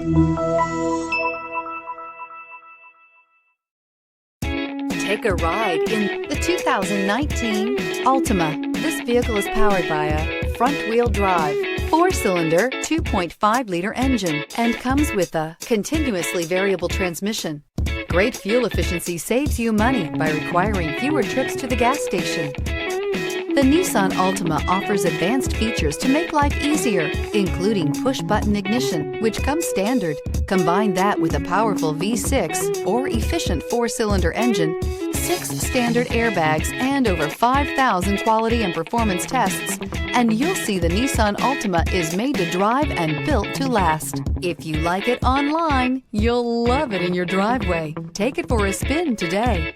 Take a ride in the 2019 Altima. This vehicle is powered by a front-wheel drive, 4-cylinder, 2.5-liter engine, and comes with a continuously variable transmission. Great fuel efficiency saves you money by requiring fewer trips to the gas station. The Nissan Altima offers advanced features to make life easier, including push-button ignition, which comes standard. Combine that with a powerful V6 or efficient 4-cylinder engine, 6 standard airbags, and over 5,000 quality and performance tests, and you'll see the Nissan Altima is made to drive and built to last. If you like it online, you'll love it in your driveway. Take it for a spin today.